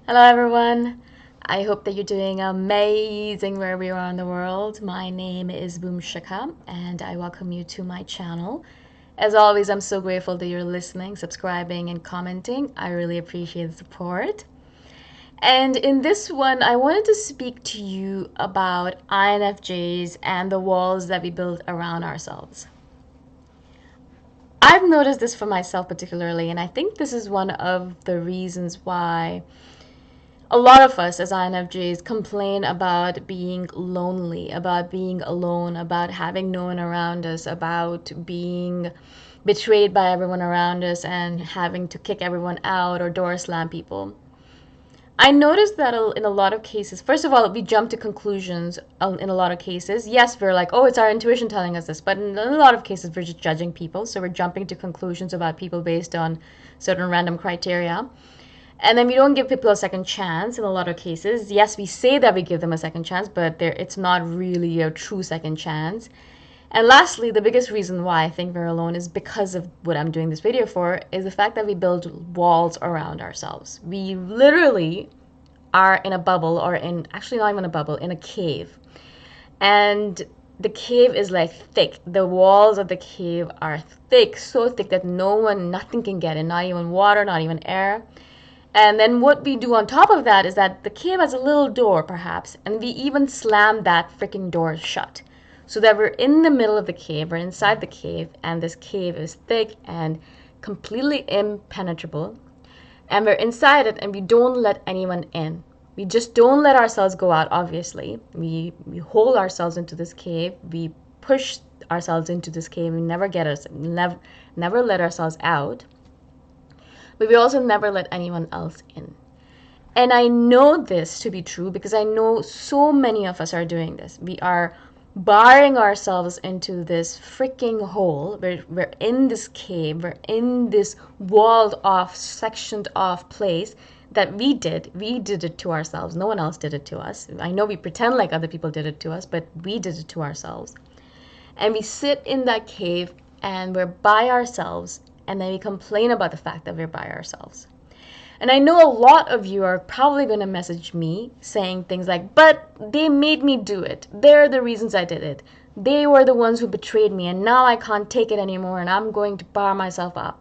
Hello, everyone. I hope that you're doing amazing wherever you are in the world. My name is Shikha, and I welcome you to my channel. As always, I'm so grateful that you're listening, subscribing, and commenting. I really appreciate the support. And in this one, I wanted to speak to you about INFJs and the walls that we build around ourselves. I've noticed this for myself particularly, and I think this is one of the reasons why a lot of us as INFJs complain about being lonely, about being alone, about having no one around us, about being betrayed by everyone around us and having to kick everyone out or door slam people. I noticed that in a lot of cases, first of all, we jump to conclusions in a lot of cases. Yes, we're like, oh, it's our intuition telling us this, but in a lot of cases, we're just judging people. So we're jumping to conclusions about people based on certain random criteria. And then we don't give people a second chance in a lot of cases. Yes, we say that we give them a second chance, but it's not really a true second chance. And lastly, the biggest reason why I think we're alone is because of what I'm doing this video for, is the fact that we build walls around ourselves. We literally are in a bubble, or actually not even a bubble, in a cave. And the cave is like thick. The walls of the cave are thick, so thick that nothing can get in, not even water, not even air. And then what we do on top of that is that the cave has a little door, perhaps, and we even slam that freaking door shut. So that we're in the middle of the cave, we're inside the cave, and this cave is thick and completely impenetrable. And we're inside it, and we don't let anyone in. We just don't let ourselves go out, obviously. We hold ourselves into this cave. We push ourselves into this cave. We never let ourselves out. But we also never let anyone else in. And I know this to be true because I know so many of us are doing this. We are barring ourselves into this freaking hole. We're in this cave. We're in this walled off, sectioned off place that we did. We did it to ourselves. No one else did it to us. I know we pretend like other people did it to us, but we did it to ourselves. And we sit in that cave and we're by ourselves, and then we complain about the fact that we're by ourselves. And I know a lot of you are probably going to message me saying things like, but they made me do it. They're the reasons I did it. They were the ones who betrayed me, and now I can't take it anymore, and I'm going to bar myself up.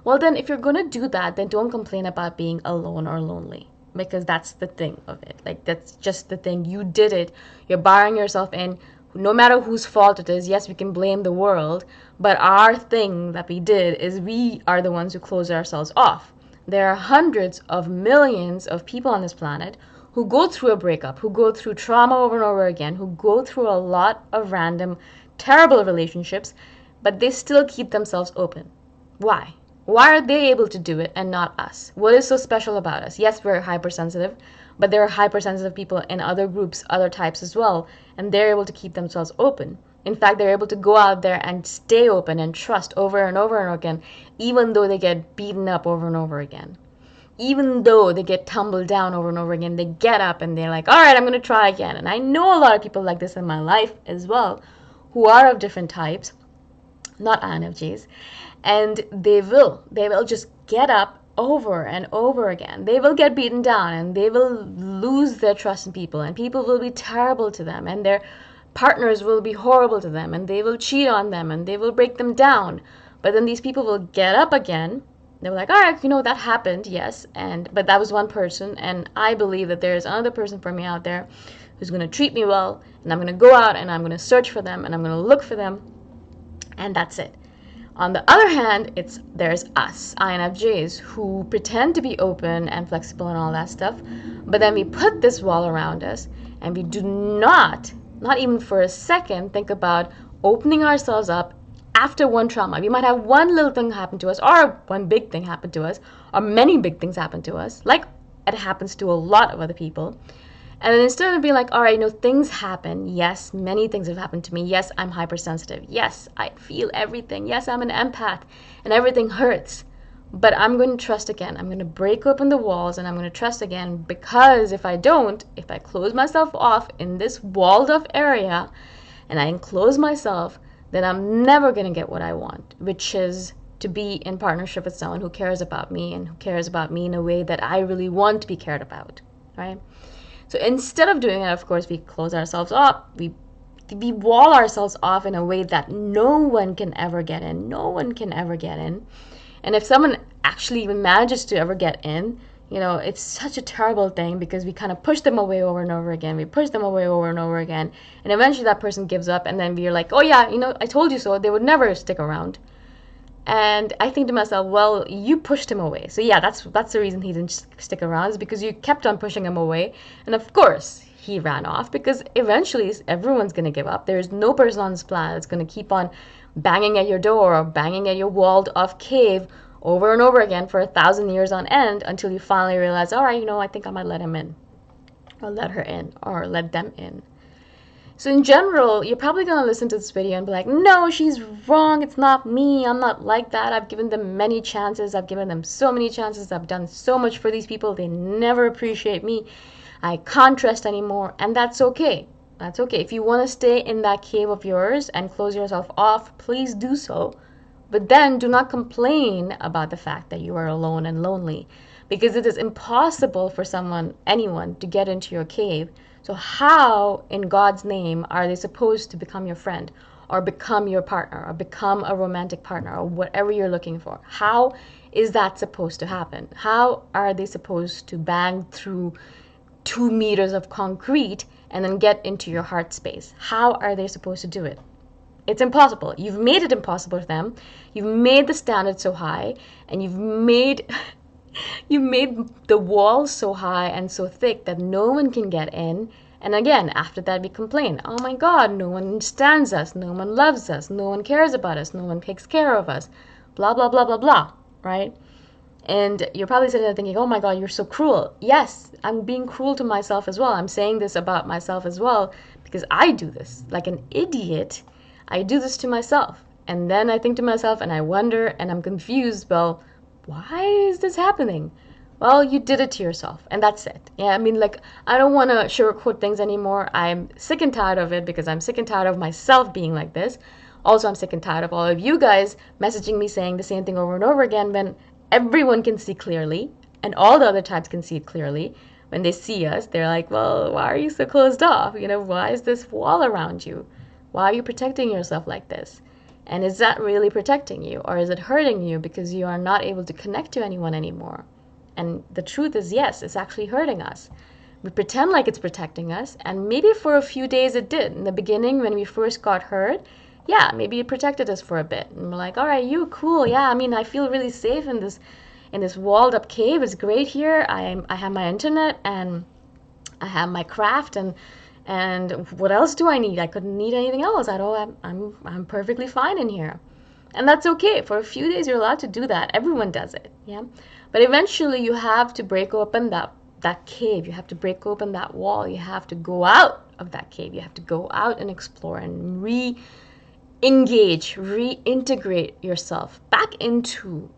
Well, then, if you're going to do that, then don't complain about being alone or lonely, because that's the thing of it. Like, that's just the thing. You did it. You're barring yourself in. No matter whose fault it is, yes, we can blame the world, but our thing that we did is we are the ones who closed ourselves off. There are hundreds of millions of people on this planet who go through a breakup, who go through trauma over and over again, who go through a lot of random, terrible relationships, but they still keep themselves open. Why? Why are they able to do it and not us? What is so special about us? Yes, we're hypersensitive, but there are hypersensitive people in other groups, other types as well, and they're able to keep themselves open. In fact, they're able to go out there and stay open and trust over and over and again, even though they get beaten up over and over again. Even though they get tumbled down over and over again, they get up and they're like, all right, I'm going to try again. And I know a lot of people like this in my life as well, who are of different types, not INFJs, and they will just get up over and over again. They will get beaten down and they will lose their trust in people, and people will be terrible to them, and their partners will be horrible to them, and they will cheat on them, and they will break them down. But then these people will get up again. They're like, all right, that happened, yes, but that was one person, and I believe that there is another person for me out there who's going to treat me well, and I'm going to go out and I'm going to search for them, and I'm going to look for them, and that's it. On the other hand, there's us, INFJs, who pretend to be open and flexible and all that stuff, but then we put this wall around us, and we do not even for a second, think about opening ourselves up after one trauma. We might have one little thing happen to us, or one big thing happen to us, or many big things happen to us, like it happens to a lot of other people. And then instead of being like, all right, things happen. Yes, many things have happened to me. Yes, I'm hypersensitive. Yes, I feel everything. Yes, I'm an empath and everything hurts. But I'm going to trust again. I'm going to break open the walls and I'm going to trust again, because if I close myself off in this walled off area and I enclose myself, then I'm never going to get what I want, which is to be in partnership with someone who cares about me and who cares about me in a way that I really want to be cared about, right? So instead of doing that, of course, we close ourselves up. We wall ourselves off in a way that no one can ever get in. No one can ever get in. And if someone actually even manages to ever get in, it's such a terrible thing because we kind of push them away over and over again. We push them away over and over again. And eventually that person gives up, and then we're like, oh yeah, I told you so. They would never stick around. And I think to myself, well, you pushed him away. So yeah, that's the reason he didn't stick around, is because you kept on pushing him away. And of course, he ran off, because eventually everyone's going to give up. There's no person on this planet that's going to keep on banging at your door or banging at your walled off cave over and over again for 1,000 years on end until you finally realize, all right, I think I might let him in, or let her in, or let them in. So in general, you're probably going to listen to this video and be like, no, she's wrong. It's not me. I'm not like that. I've given them many chances. I've given them so many chances. I've done so much for these people. They never appreciate me. I can't trust anymore. And that's okay. That's okay. If you want to stay in that cave of yours and close yourself off, please do so. But then do not complain about the fact that you are alone and lonely, because it is impossible for anyone to get into your cave. So how, in God's name, are they supposed to become your friend, or become your partner, or become a romantic partner, or whatever you're looking for? How is that supposed to happen? How are they supposed to bang through 2 meters of concrete and then get into your heart space? How are they supposed to do it? It's impossible. You've made it impossible for them. You've made the standard so high, and you've made the wall so high and so thick that no one can get in. And again, after that we complain, oh my God, no one understands us, no one loves us, no one cares about us, no one takes care of us, blah, blah, blah, blah, blah, right? And you're probably sitting there thinking, oh my God, you're so cruel. Yes, I'm being cruel to myself as well. I'm saying this about myself as well, because I do this like an idiot. I do this to myself. And then I think to myself and I wonder and I'm confused, well, why is this happening? Well, you did it to yourself, and that's it. Yeah, I mean, I don't want to sugarcoat things anymore. I'm sick and tired of it, because I'm sick and tired of myself being like this. Also, I'm sick and tired of all of you guys messaging me saying the same thing over and over again when everyone can see clearly, and all the other types can see it clearly. When they see us, they're like, well, why are you so closed off? Why is this wall around you? Why are you protecting yourself like this? And is that really protecting you, or is it hurting you because you are not able to connect to anyone anymore? And the truth is, yes, it's actually hurting us. We pretend like it's protecting us, and maybe for a few days it did. In the beginning, when we first got hurt, yeah, maybe it protected us for a bit. And we're like, all right, you cool. Yeah, I mean, I feel really safe in this walled up cave. It's great here. I have my internet, and I have my craft, and what else do I need? I couldn't need anything else. I'm perfectly fine in here. And that's okay. For a few days, you're allowed to do that. Everyone does it, yeah? But eventually, you have to break open that cave. You have to break open that wall. You have to go out of that cave. You have to go out and explore and re-engage, reintegrate yourself back into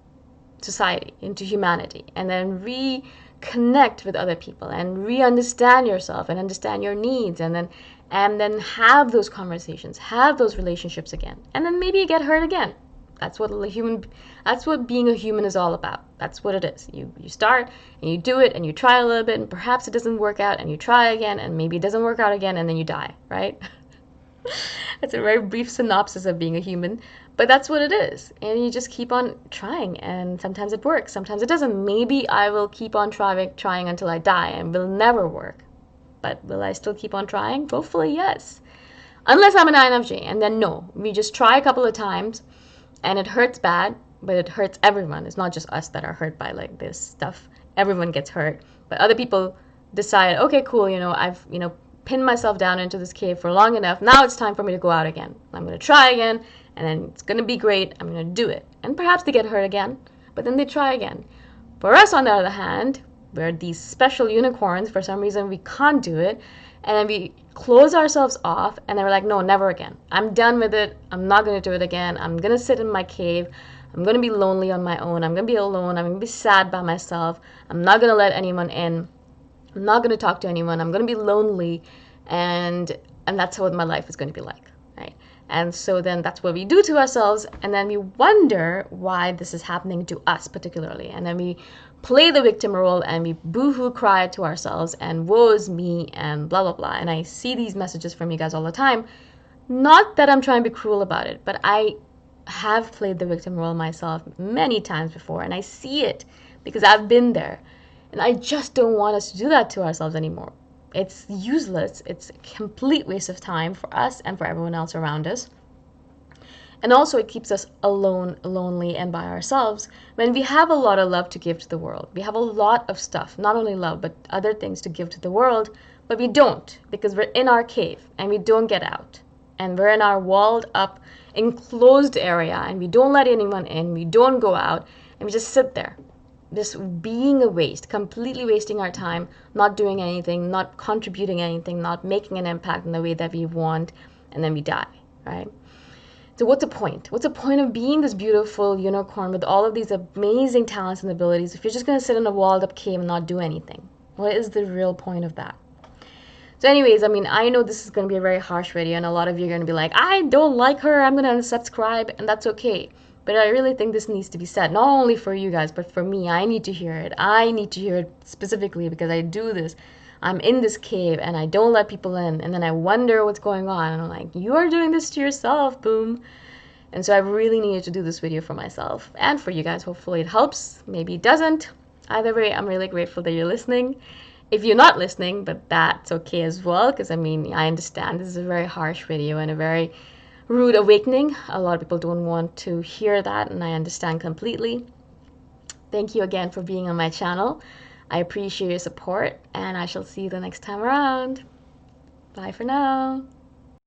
society, into humanity, and then reconnect with other people and re-understand yourself and understand your needs, and then have those conversations, have those relationships again, and then maybe you get hurt again. That's what being a human is all about. That's what it is. You start and you do it and you try a little bit, and perhaps it doesn't work out, and you try again, and maybe it doesn't work out again, and then you die, right? It's a very brief synopsis of being a human, but that's what it is. And you just keep on trying, and sometimes it works, sometimes it doesn't. Maybe I will keep on trying until I die, and will never work. But will I still keep on trying? Hopefully, yes. Unless I'm an INFJ, and then no. We just try a couple of times, and it hurts bad, but it hurts everyone. It's not just us that are hurt by this stuff. Everyone gets hurt. But other people decide, okay, cool, I've, pinned myself down into this cave for long enough. Now it's time for me to go out again. I'm going to try again, and then it's going to be great. I'm going to do it. And perhaps they get hurt again, but then they try again. For us, on the other hand, we're these special unicorns. For some reason, we can't do it. And then we close ourselves off, and then we're like, no, never again. I'm done with it. I'm not going to do it again. I'm going to sit in my cave. I'm going to be lonely on my own. I'm going to be alone. I'm going to be sad by myself. I'm not going to let anyone in. I'm not going to talk to anyone. I'm going to be lonely, and that's what my life is going to be like, right? And so then that's what we do to ourselves. And then we wonder why this is happening to us particularly. And then we play the victim role and we boo-hoo cry to ourselves and woe is me and blah, blah, blah. And I see these messages from you guys all the time. Not that I'm trying to be cruel about it, but I have played the victim role myself many times before. And I see it because I've been there. And I just don't want us to do that to ourselves anymore. It's useless. It's a complete waste of time for us and for everyone else around us. And also it keeps us alone, lonely, and by ourselves when we have a lot of love to give to the world. We have a lot of stuff, not only love, but other things to give to the world, but we don't because we're in our cave and we don't get out. And we're in our walled up, enclosed area and we don't let anyone in, we don't go out, and we just sit there. Just being a waste, completely wasting our time, not doing anything, not contributing anything, not making an impact in the way that we want, and then we die, right? So what's the point? What's the point of being this beautiful unicorn with all of these amazing talents and abilities if you're just going to sit in a walled up cave and not do anything? What is the real point of that? So anyways, I mean, I know this is going to be a very harsh video and a lot of you are going to be like, I don't like her, I'm going to unsubscribe, and that's okay. But I really think this needs to be said, not only for you guys, but for me. I need to hear it. I need to hear it specifically because I do this. I'm in this cave and I don't let people in. And then I wonder what's going on. And I'm like, you are doing this to yourself, boom. And so I really needed to do this video for myself and for you guys. Hopefully it helps. Maybe it doesn't. Either way, I'm really grateful that you're listening. If you're not listening, but that's okay as well. Because I mean, I understand this is a very harsh video and a very rude awakening. A lot of people don't want to hear that, and I understand completely. Thank you again for being on my channel. I appreciate your support, and I shall see you the next time around. Bye for now.